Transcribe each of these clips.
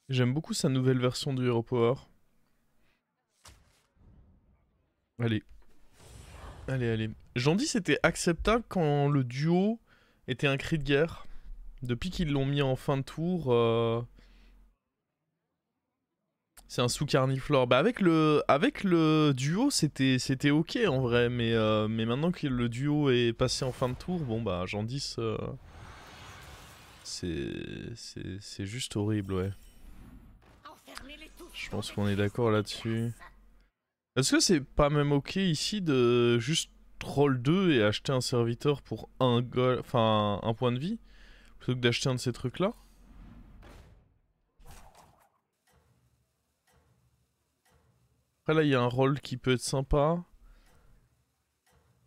J'aime beaucoup sa nouvelle version du Hero Power. Allez. Allez, allez. Jandy, c'était acceptable quand le duo était un cri de guerre. Depuis qu'ils l'ont mis en fin de tour, c'est un sous-carniflore. Bah avec le duo, c'était ok en vrai, mais maintenant que le duo est passé en fin de tour, bon bah Jandy, c'est juste horrible, ouais. Je pense qu'on est d'accord là-dessus. Est-ce que c'est pas même ok ici de juste troll 2 et acheter un serviteur pour enfin un point de vie plutôt que d'acheter un de ces trucs là? Après là il y a un rôle qui peut être sympa.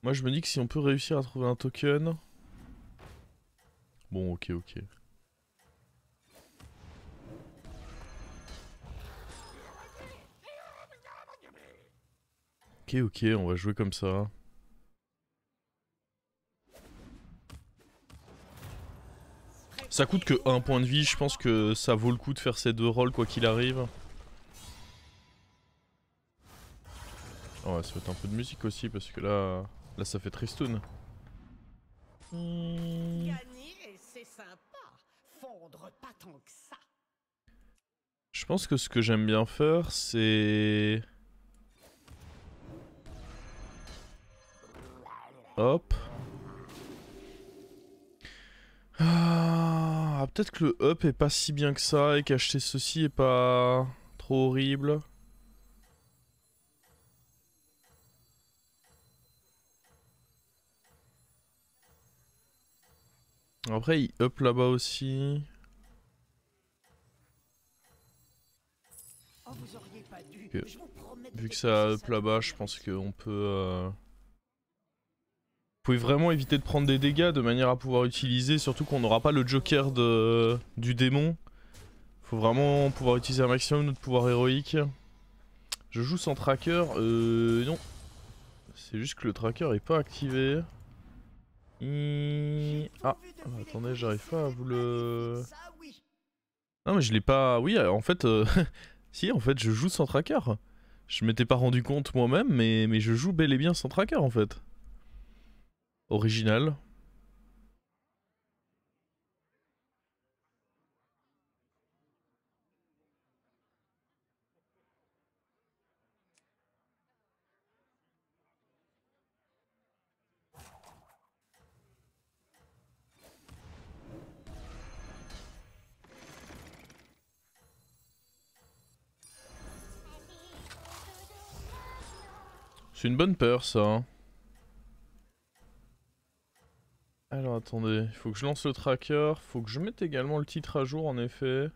Moi je me dis que si on peut réussir à trouver un token. Bon ok. Ok, on va jouer comme ça. Ça coûte que 1 point de vie, je pense que ça vaut le coup de faire ces deux rôles quoi qu'il arrive. Oh, on va se mettre un peu de musique aussi parce que là ça fait tristoun. Gagner, c'est sympa. Fondre pas tant que ça. Je pense que ce que j'aime bien faire c'est... Hop. Ah, peut-être que le up est pas si bien que ça et qu'acheter ceci est pas trop horrible. Après il up là-bas aussi. Oh, vous auriez pas dû. Que- Je vous promets Vu que quelque ça chose, up là-bas, je pense qu'on peut... Vous pouvez vraiment éviter de prendre des dégâts de manière à pouvoir utiliser, surtout qu'on n'aura pas le joker du démon. Faut vraiment pouvoir utiliser un maximum notre pouvoir héroïque. Je joue sans tracker, non. C'est juste que le tracker est pas activé. Ah, attendez, j'arrive pas à vous le... Non mais je l'ai pas... Oui, en fait... Si, en fait, je joue sans tracker. Je m'étais pas rendu compte moi-même, mais je joue bel et bien sans tracker, en fait. Original. C'est une bonne peur, ça. Hein. Alors, attendez. Il faut que je lance le tracker. Faut que je mette également le titre à jour, en effet.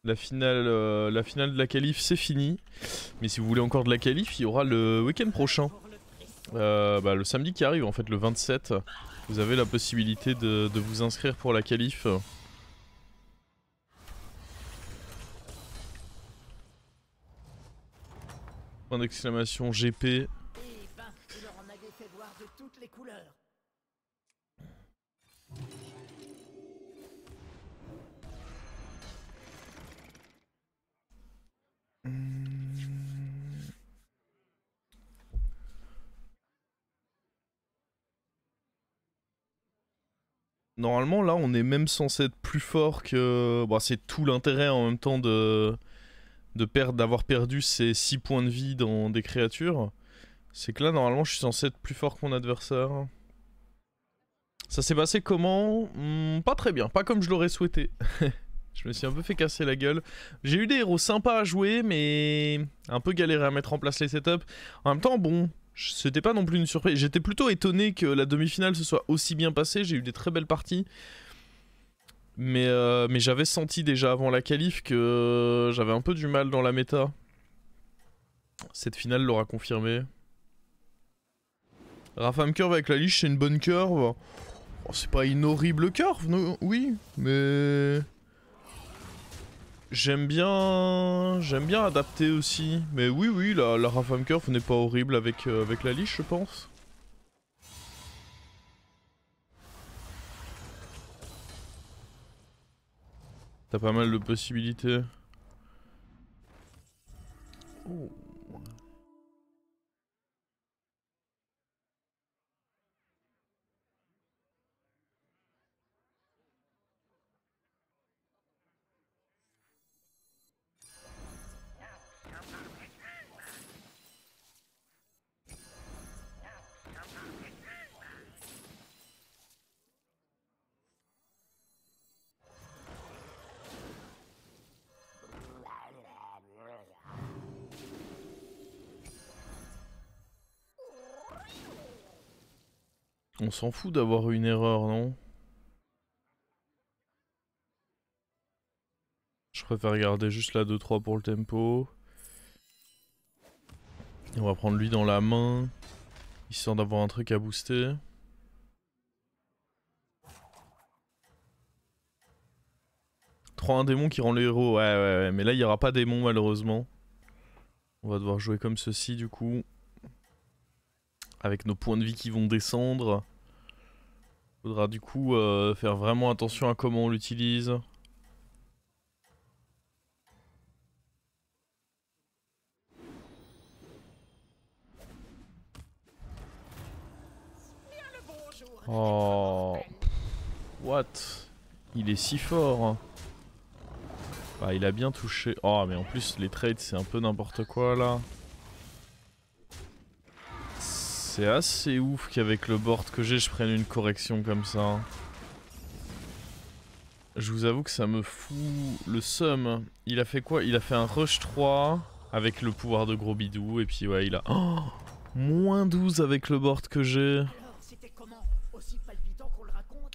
La finale de la qualif, c'est fini. Mais si vous voulez encore de la qualif, il y aura le week-end prochain. Le samedi qui arrive, en fait, le 27. Vous avez la possibilité de vous inscrire pour la qualif. Point d'exclamation GP. Eh ben, vous leur en avez fait voir de toutes les couleurs. Normalement, là, on est même censé être plus fort que... Bon, c'est tout l'intérêt en même temps d'avoir perdu ces 6 points de vie dans des créatures. C'est que là, normalement, je suis censé être plus fort que mon adversaire. Ça s'est passé comment? Pas très bien, pas comme je l'aurais souhaité. Je me suis un peu fait casser la gueule. J'ai eu des héros sympas à jouer, mais un peu galéré à mettre en place les setups. En même temps, bon, c'était pas non plus une surprise. J'étais plutôt étonné que la demi-finale se soit aussi bien passée. J'ai eu des très belles parties. Mais j'avais senti déjà avant la qualif que j'avais un peu du mal dans la méta. Cette finale l'aura confirmé. Rafam curve avec la liche, c'est une bonne curve. Oh, c'est pas une horrible curve, non, oui, mais... J'aime bien adapter aussi. Mais oui, la Rafam curve n'est pas horrible avec la liche, je pense. T'as pas mal de possibilités. Oh. On s'en fout d'avoir une erreur, non? Je préfère garder juste la 2-3 pour le tempo. Et on va prendre lui dans la main, histoire d'avoir un truc à booster. Un démon qui rend le héros, ouais, mais là il n'y aura pas démon malheureusement. On va devoir jouer comme ceci du coup. Avec nos points de vie qui vont descendre. Faudra du coup faire vraiment attention à comment on l'utilise. Oh. What? Il est si fort. Bah il a bien touché. Oh mais en plus les trades c'est un peu n'importe quoi là. C'est assez ouf qu'avec le board que j'ai je prenne une correction comme ça. Je vous avoue que ça me fout le seum. Il a fait quoi? Il a fait un rush 3 avec le pouvoir de gros bidou et puis ouais il a... Oh, moins 12 avec le board que j'ai.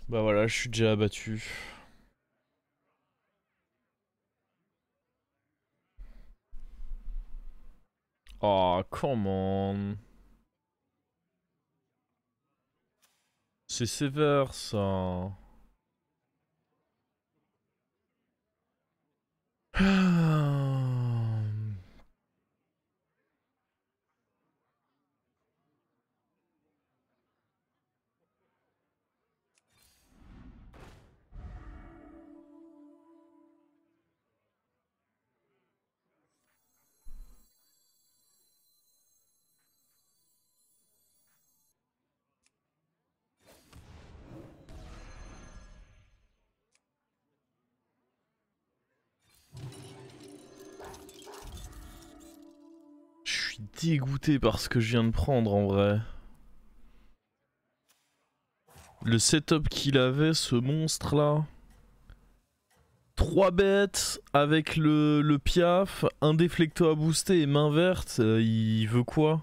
Bah voilà je suis déjà abattu. Oh come on. C'est sévère ça. Je suis dégoûté par ce que je viens de prendre en vrai. Le setup qu'il avait, ce monstre là. 3 bêtes avec le piaf, un déflecto à booster et main verte, il veut quoi?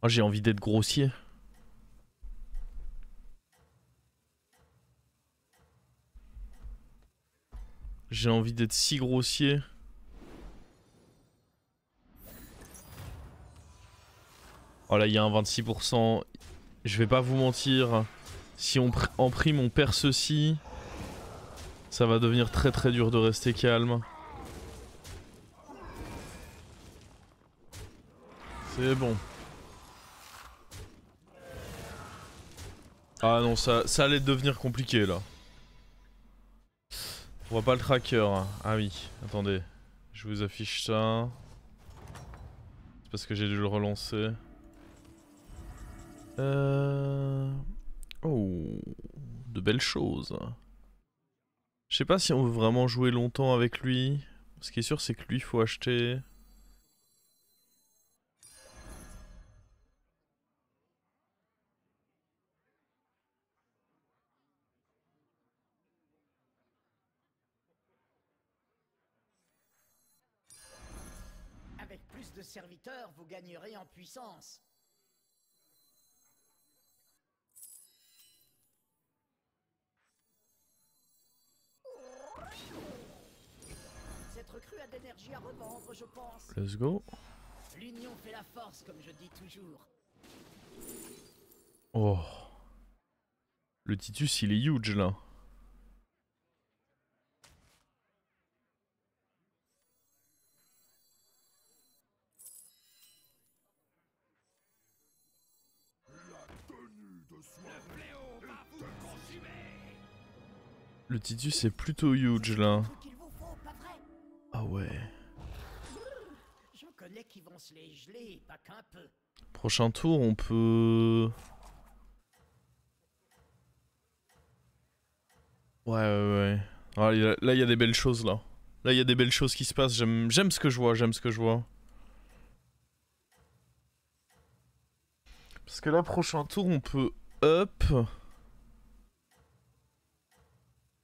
Oh, j'ai envie d'être grossier. J'ai envie d'être si grossier. Oh là, il y a un 26%. Je vais pas vous mentir. Si en prime on perd ceci, ça va devenir très très dur de rester calme. C'est bon. Ah non, ça allait devenir compliqué là. On voit pas le tracker. Ah oui, attendez. Je vous affiche ça. C'est parce que j'ai dû le relancer. Oh, de belles choses. Je sais pas si on veut vraiment jouer longtemps avec lui. Ce qui est sûr, c'est que lui, faut acheter. Avec plus de serviteurs, vous gagnerez en puissance. Cette recrue a d'énergie à revendre, je pense. Let's go. L'union fait la force, comme je dis toujours. Oh. Le Titus, il est huge là. Le Titus est plutôt huge là. Tout qu'il vous faut, pas vrai? Ah ouais. J'en connais qui vont se les geler, pas qu'un peu. Prochain tour, on peut... Ouais, ouais, ouais. Ah, là, il y a des belles choses là. Là, il y a des belles choses qui se passent. J'aime ce que je vois, j'aime ce que je vois. Parce que là, prochain tour, on peut up.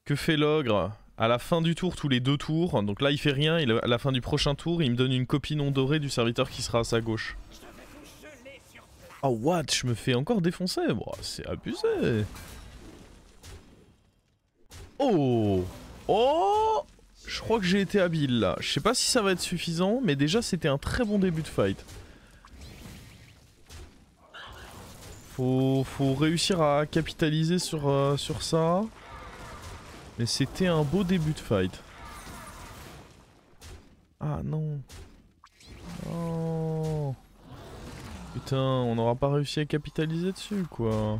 Que fait l'ogre? À la fin du tour, tous les 2 tours. Donc là, il fait rien. À la fin du prochain tour, il me donne une copie non dorée du serviteur qui sera à sa gauche. Oh, what? Je me fais encore défoncer? Bon, c'est abusé. Oh! Oh! Je crois que j'ai été habile là. Je sais pas si ça va être suffisant, mais déjà, c'était un très bon début de fight. Faut réussir à capitaliser sur ça. Mais c'était un beau début de fight. Ah non. Oh. Putain, on n'aura pas réussi à capitaliser dessus quoi.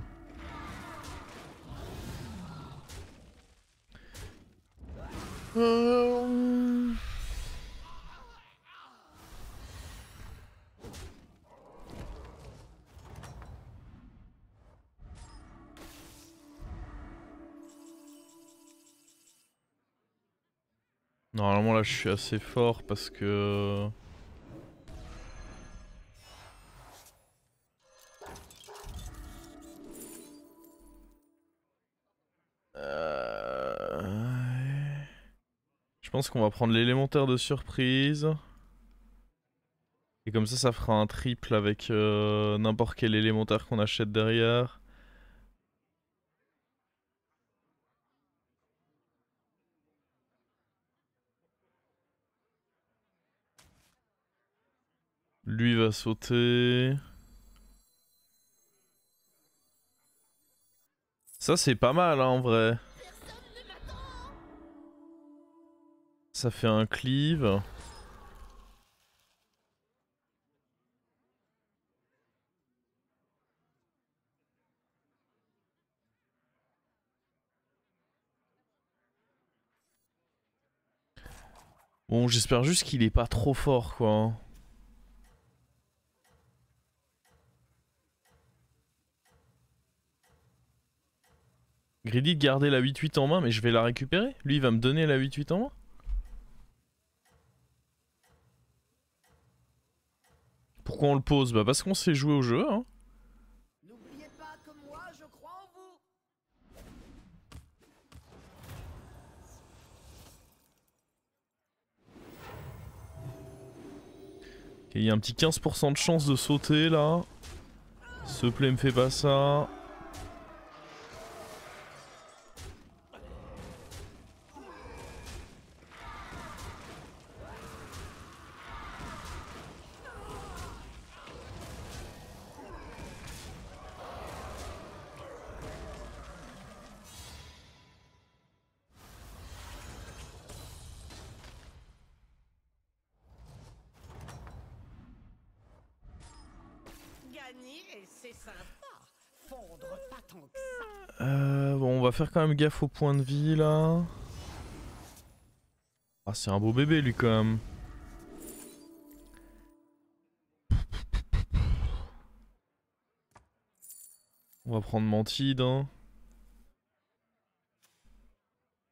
Normalement là je suis assez fort parce que... Je pense qu'on va prendre l'élémentaire de surprise. Et comme ça fera un triple avec n'importe quel élémentaire qu'on achète derrière. Lui va sauter. Ça c'est pas mal hein, en vrai. Ça fait un cleave. Bon, j'espère juste qu'il est pas trop fort quoi. Greedy de garder la 8-8 en main, mais je vais la récupérer. Lui il va me donner la 8-8 en main. Pourquoi on le pose? Bah parce qu'on sait jouer au jeu hein. N'oubliez pas que moi, je crois en vous. Il y a un petit 15% de chance de sauter là. S'il te plaît, me fais pas ça. Gagner, c'est sympa. Fondre pas tant que ça. Bon, on va faire quand même gaffe au point de vie là. Ah, c'est un beau bébé lui quand même. On va prendre Mantide. Hein.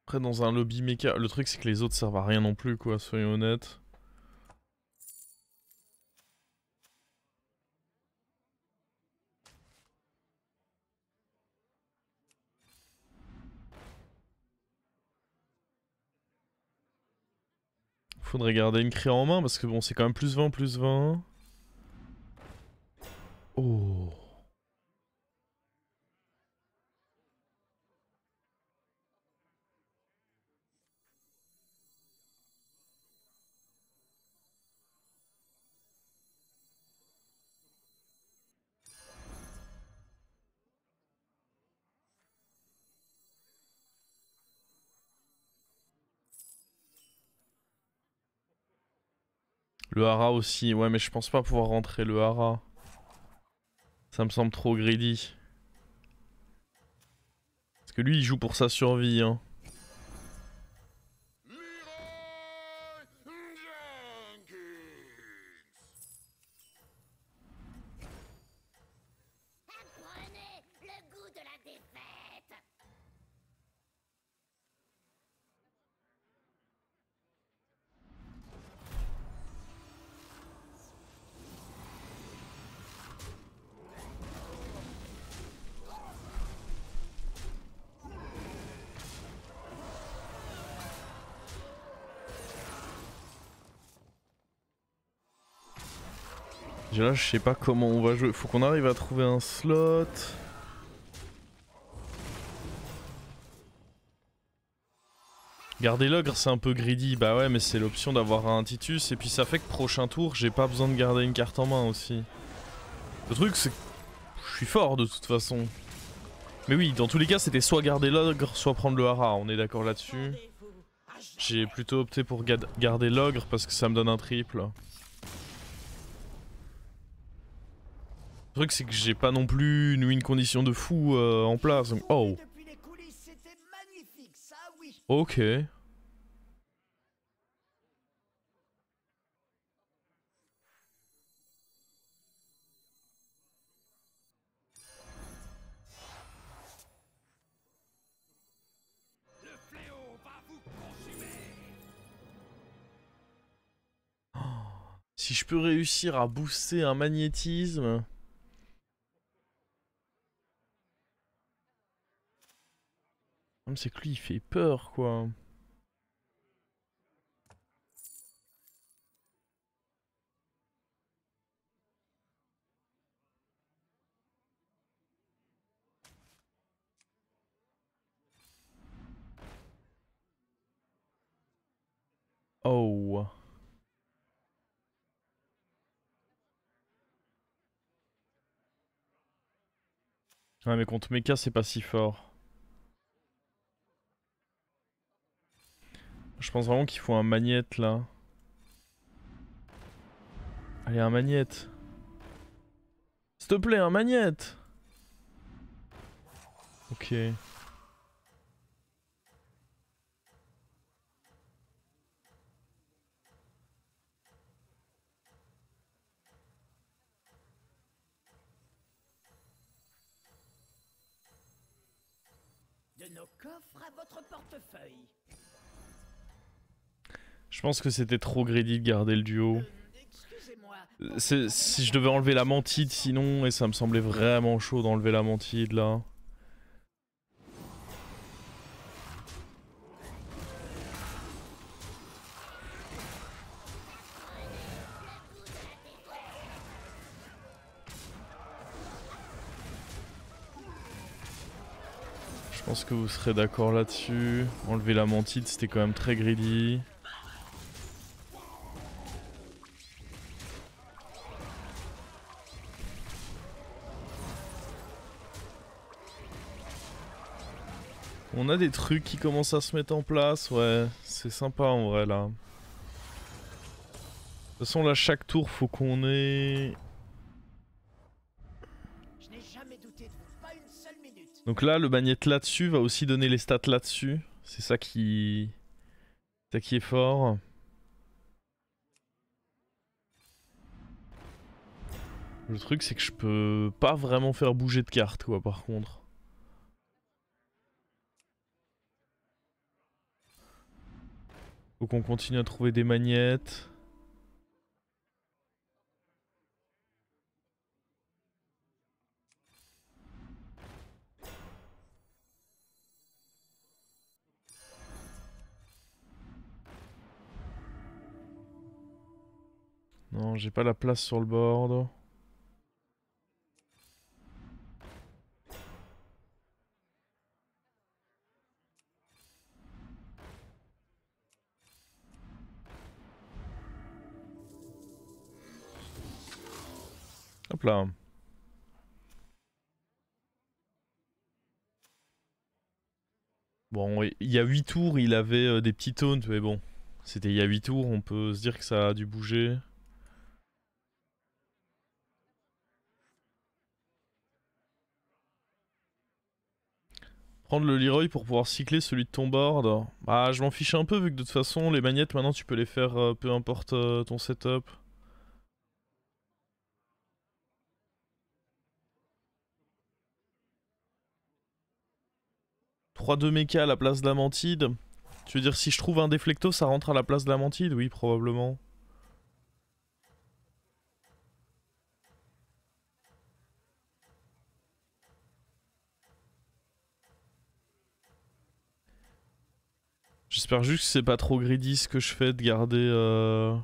Après, dans un lobby méca. Le truc, c'est que les autres servent à rien non plus, quoi, soyons honnêtes. Faudrait garder une cria en main parce que bon, c'est quand même plus 20, plus 20. Oh. Le hara aussi, ouais mais je pense pas pouvoir rentrer le hara. Ça me semble trop greedy. Parce que lui il joue pour sa survie hein. Déjà là, je sais pas comment on va jouer. Faut qu'on arrive à trouver un slot. Garder l'ogre, c'est un peu greedy. Bah ouais, mais c'est l'option d'avoir un Titus. Et puis ça fait que prochain tour, j'ai pas besoin de garder une carte en main aussi. Le truc, c'est que je suis fort de toute façon. Mais oui, dans tous les cas, c'était soit garder l'ogre, soit prendre le hara. On est d'accord là-dessus. J'ai plutôt opté pour garder l'ogre parce que ça me donne un triple. Le truc, c'est que j'ai pas non plus une win condition de fou en place. Donc... Oh. Ok. Si je peux réussir à booster un magnétisme... Le problème, c'est que lui, il fait peur, quoi. Oh. Ouais, mais contre Mecha, c'est pas si fort. Je pense vraiment qu'il faut un magnète, là. Allez, un magnète. S'il te plaît, un magnète. Ok. De nos coffres à votre portefeuille. Je pense que c'était trop greedy de garder le duo. Excusez-moi. Si je devais enlever la mantide sinon, et ça me semblait vraiment chaud d'enlever la mantide là. Je pense que vous serez d'accord là-dessus. Enlever la mantide, c'était quand même très greedy. On a des trucs qui commencent à se mettre en place, ouais. C'est sympa en vrai là. De toute façon là, chaque tour, faut qu'on ait... Je n'ai jamais douté de vous, pas une seule minute. Donc là, le magnète là-dessus va aussi donner les stats là-dessus. C'est ça qui... ça qui est fort. Le truc, c'est que je peux pas vraiment faire bouger de cartes, quoi, par contre. Faut qu'on continue à trouver des magnettes. Non, j'ai pas la place sur le board. Hop là. Bon, il y a 8 tours, il avait des petits taunts, mais bon. C'était il y a 8 tours, on peut se dire que ça a dû bouger. Prendre le Leroy pour pouvoir cycler celui de ton board. Bah, je m'en fiche un peu vu que de toute façon, les magnettes, maintenant, tu peux les faire peu importe ton setup. 3-2 méca à la place de la mantide. Tu veux dire, si je trouve un déflecto, ça rentre à la place de la mantide? Oui, probablement. J'espère juste que c'est pas trop greedy ce que je fais de garder...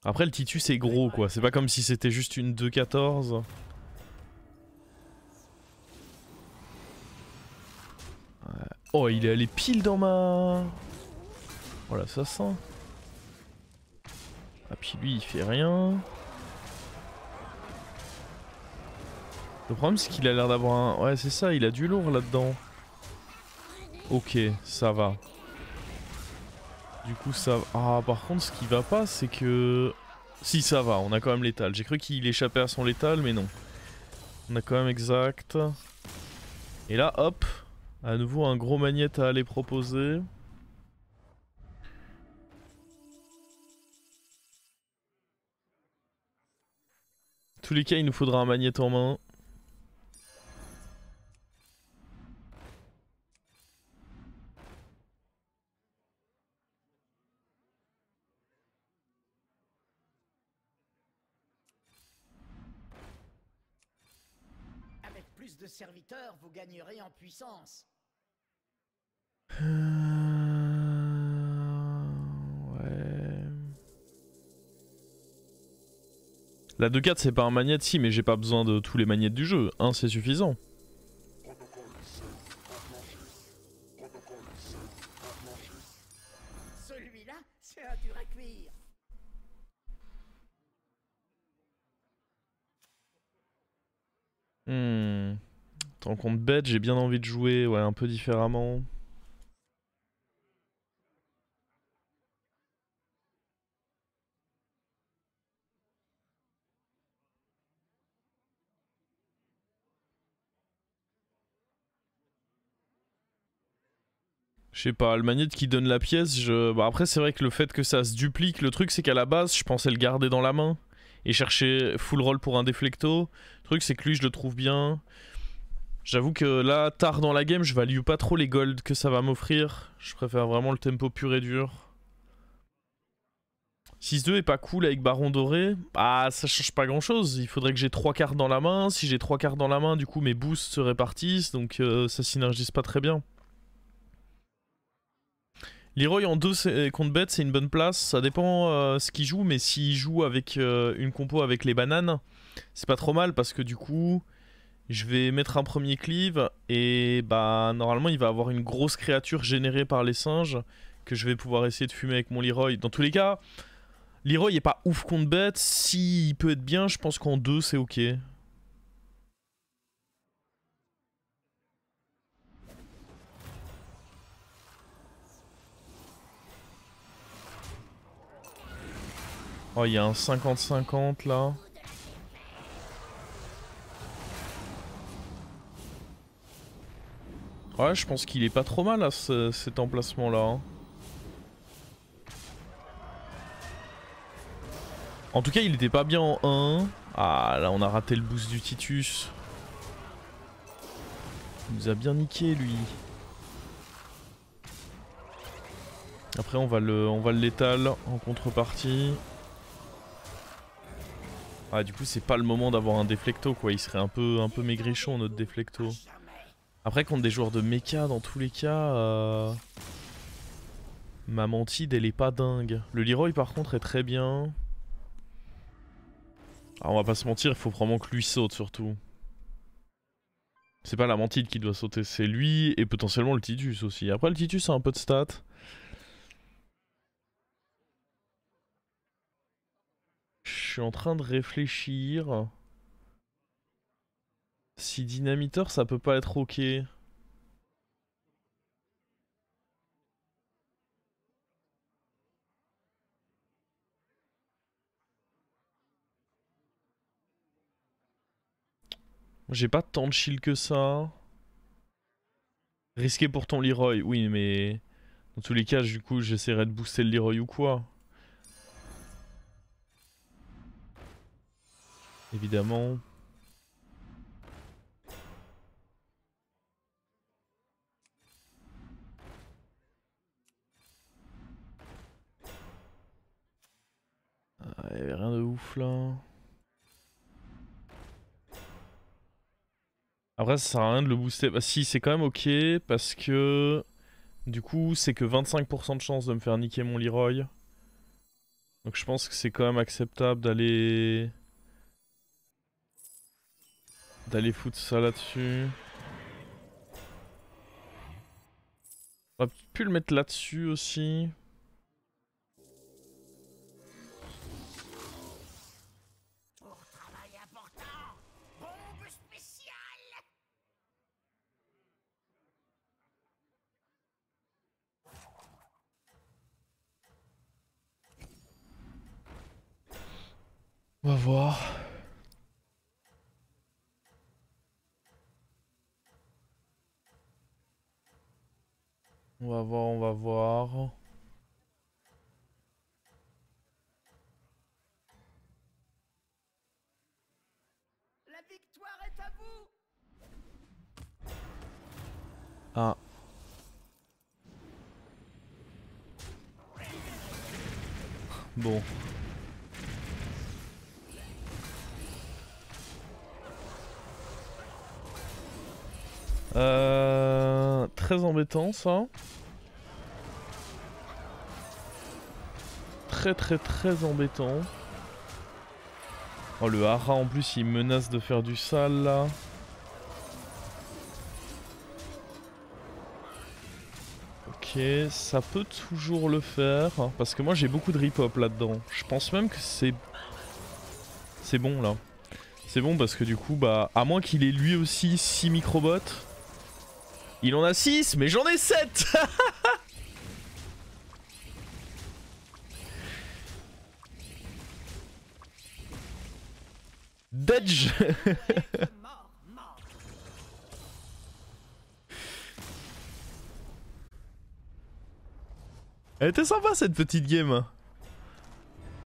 Après le Titus est gros quoi, c'est pas comme si c'était juste une 2-14. Oh il est allé pile dans ma... Oh l'assassin. Ah puis lui il fait rien. Le problème c'est qu'il a l'air d'avoir un... Ouais c'est ça, il a du lourd là-dedans. Ok, ça va. Du coup ça... Ah par contre ce qui va pas c'est que... Si ça va, on a quand même létal. J'ai cru qu'il échappait à son létal mais non. On a quand même exact. Et là hop, à nouveau un gros magnète à aller proposer. Tous les cas il nous faudra un magnète en main. Avec plus de serviteurs, vous gagnerez en puissance. Ouais. La 2-4 c'est pas un magnète si mais j'ai pas besoin de tous les magnètes du jeu. Un c'est suffisant. Celui-là, c'est un dur à cuire. Tant qu'on te bête, j'ai bien envie de jouer ouais, un peu différemment. Je sais pas, le magnète qui donne la pièce, bah après c'est vrai que le fait que ça se duplique, le truc c'est qu'à la base je pensais le garder dans la main et chercher full roll pour un déflecto. Le truc c'est que lui je le trouve bien. J'avoue que là, tard dans la game, je value pas trop les golds que ça va m'offrir. Je préfère vraiment le tempo pur et dur. 6-2 est pas cool avec Baron Doré. Ah, ça change pas grand chose. Il faudrait que j'ai 3 cartes dans la main. Si j'ai 3 cartes dans la main, du coup mes boosts se répartissent. Donc ça synergise pas très bien. Leroy en 2 contre bête, c'est une bonne place. Ça dépend ce qu'il joue. Mais s'il joue avec une compo avec les bananes, c'est pas trop mal parce que du coup... Je vais mettre un premier cleave et bah normalement il va avoir une grosse créature générée par les singes que je vais pouvoir essayer de fumer avec mon Leroy. Dans tous les cas, Leroy est pas ouf contre bête. S'il peut être bien, je pense qu'en 2 c'est ok. Oh, il y a un 50-50 là. Ouais, je pense qu'il est pas trop mal à cet emplacement là. Hein. En tout cas, il était pas bien en 1. Ah, là on a raté le boost du Titus. Il nous a bien niqué lui. Après on va le létal en contrepartie. Ah du coup c'est pas le moment d'avoir un déflecto quoi, il serait un peu maigrichon notre déflecto. Après contre des joueurs de mecha dans tous les cas, ma mantide elle est pas dingue. Le Leroy par contre est très bien. Alors on va pas se mentir, il faut vraiment que lui saute surtout. C'est pas la mantide qui doit sauter, c'est lui et potentiellement le Titus aussi. Après le Titus a un peu de stats. Je suis en train de réfléchir. Si dynamiteur ça peut pas être ok. J'ai pas tant de shield que ça. Risqué pour ton Leroy, oui mais... Dans tous les cas du coup j'essaierai de booster le Leroy ou quoi. Évidemment. Ah, y'avait rien de ouf là. Après ça sert à rien de le booster. Bah si c'est quand même ok parce que... Du coup c'est que 25% de chance de me faire niquer mon Leroy. Donc je pense que c'est quand même acceptable d'aller foutre ça là-dessus. On va plus le mettre là-dessus aussi. On va voir. On va voir, on va voir. La victoire est à vous. Ah. Bon. Très embêtant ça. Très embêtant. Oh le hara en plus il menace de faire du sale là. Ok, ça peut toujours le faire. Parce que moi j'ai beaucoup de rip-hop là-dedans. Je pense même que c'est bon là. C'est bon parce que du coup, bah, à moins qu'il ait lui aussi 6 microbots. Il en a 6, mais j'en ai 7. Dodge. Elle était sympa cette petite game.